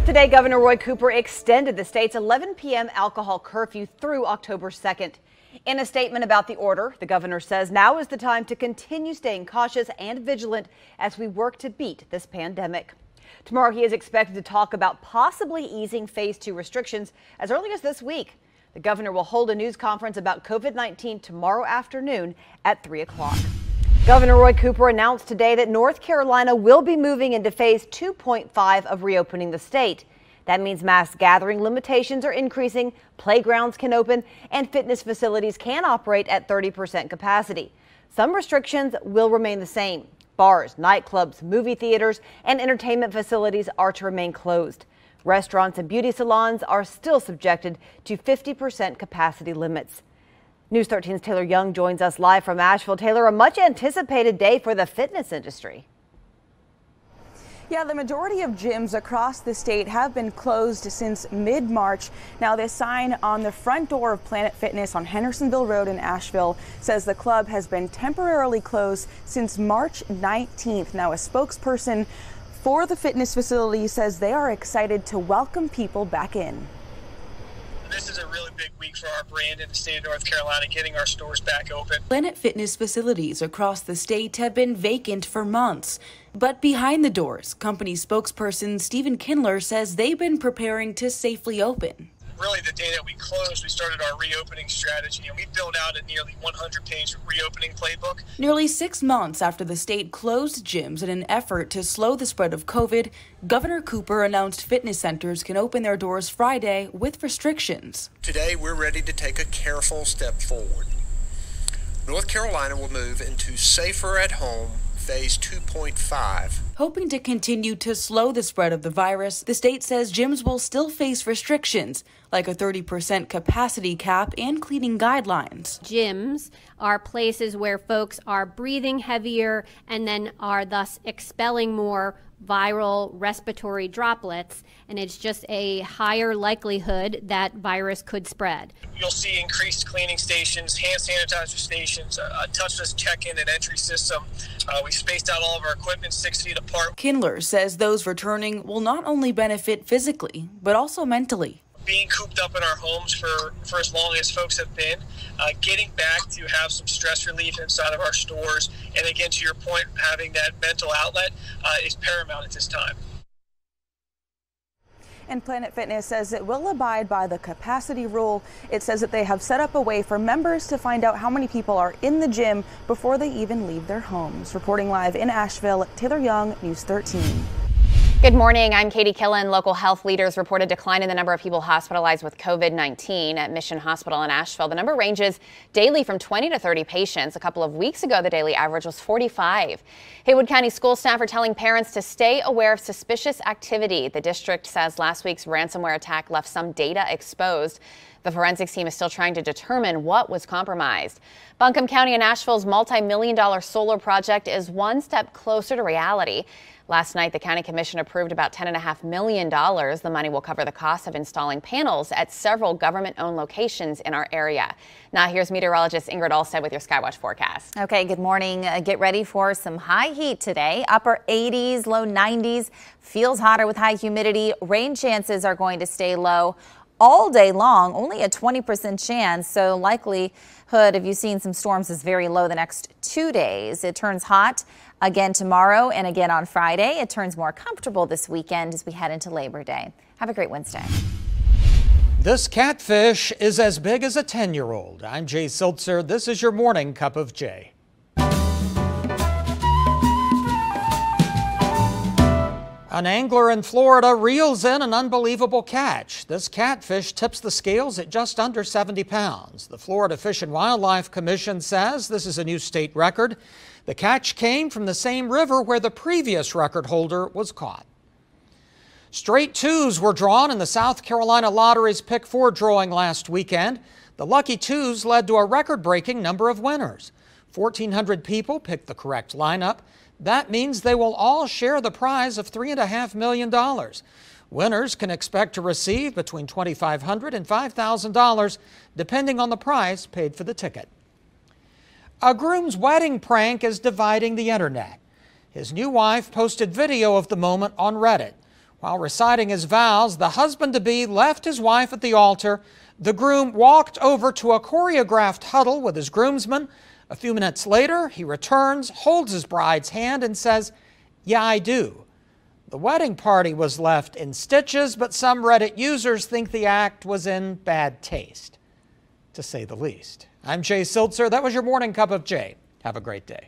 Today, Governor Roy Cooper extended the state's 11 p.m. alcohol curfew through October 2nd. In a statement about the order, the governor says now is the time to continue staying cautious and vigilant as we work to beat this pandemic. Tomorrow, he is expected to talk about possibly easing phase 2 restrictions as early as this week. The governor will hold a news conference about COVID-19 tomorrow afternoon at 3 o'clock. Governor Roy Cooper announced today that North Carolina will be moving into phase 2.5 of reopening the state. That means mass gathering limitations are increasing, playgrounds can open, and fitness facilities can operate at 30% capacity. Some restrictions will remain the same. Bars, nightclubs, movie theaters, and entertainment facilities are to remain closed. Restaurants and beauty salons are still subjected to 50% capacity limits. News 13's Taylor Young joins us live from Asheville. Taylor, a much anticipated day for the fitness industry. Yeah, the majority of gyms across the state have been closed since mid-March. Now, this sign on the front door of Planet Fitness on Hendersonville Road in Asheville says the club has been temporarily closed since March 19th. Now, a spokesperson for the fitness facility says they are excited to welcome people back in. This is a really big week for our brand in the state of North Carolina, getting our stores back open. Planet Fitness facilities across the state have been vacant for months. But behind the doors, company spokesperson Stephen Kindler says they've been preparing to safely open. Really, the day that we closed, we started our reopening strategy, and we built out a nearly 100-page reopening playbook. Nearly 6 months after the state closed gyms in an effort to slow the spread of COVID, Governor Cooper announced fitness centers can open their doors Friday with restrictions. Today, we're ready to take a careful step forward. North Carolina will move into safer at home phase 2.5. Hoping to continue to slow the spread of the virus, the state says gyms will still face restrictions, like a 30% capacity cap and cleaning guidelines. Gyms are places where folks are breathing heavier and then are thus expelling more viral respiratory droplets, and it's just a higher likelihood that virus could spread. You'll see increased cleaning stations, hand sanitizer stations, a touchless check-in and entry system. We spaced out all of our equipment 6 feet apart. Kindler says those returning will not only benefit physically, but also mentally. Being cooped up in our homes for as long as folks have been, getting back to have some stress relief inside of our stores, and again, to your point, having that mental outlet is paramount at this time. And Planet Fitness says it will abide by the capacity rule. It says that they have set up a way for members to find out how many people are in the gym before they even leave their homes. Reporting live in Asheville, Taylor Young, News 13. Good morning. I'm Katie Killen. Local health leaders report a decline in the number of people hospitalized with COVID-19 at Mission Hospital in Asheville. The number ranges daily from 20 to 30 patients. A couple of weeks ago, the daily average was 45. Haywood County school staff are telling parents to stay aware of suspicious activity. The district says last week's ransomware attack left some data exposed. The forensics team is still trying to determine what was compromised. Buncombe County and Asheville's multi-million-dollar solar project is one step closer to reality. Last night, the county commission approved about $10.5 million. The money will cover the cost of installing panels at several government-owned locations in our area. Now, here's meteorologist Ingrid Alstead with your Skywatch forecast. Okay, good morning. Get ready for some high heat today. Upper 80s, low 90s. Feels hotter with high humidity. Rain chances are going to stay low all day long, only a 20% chance, so likelihood of you seeing some storms is very low the next 2 days. It turns hot again tomorrow and again on Friday. It turns more comfortable this weekend as we head into Labor Day. Have a great Wednesday. This catfish is as big as a 10-year-old. I'm Jay Siltzer. This is your morning cup of Jay. An angler in Florida reels in an unbelievable catch. This catfish tips the scales at just under 70 pounds. The Florida Fish and Wildlife Commission says this is a new state record. The catch came from the same river where the previous record holder was caught. Straight twos were drawn in the South Carolina Lottery's Pick 4 drawing last weekend. The lucky twos led to a record-breaking number of winners. 1,400 people picked the correct lineup. That means they will all share the prize of $3.5 million. Winners can expect to receive between $2,500 and $5,000, depending on the price paid for the ticket. A groom's wedding prank is dividing the internet. His new wife posted video of the moment on Reddit. While reciting his vows, the husband-to-be left his wife at the altar. The groom walked over to a choreographed huddle with his groomsmen. A few minutes later, he returns, holds his bride's hand, and says, "Yeah, I do." The wedding party was left in stitches, but some Reddit users think the act was in bad taste, to say the least. I'm Jay Siltzer. That was your Morning Cup of Jay. Have a great day.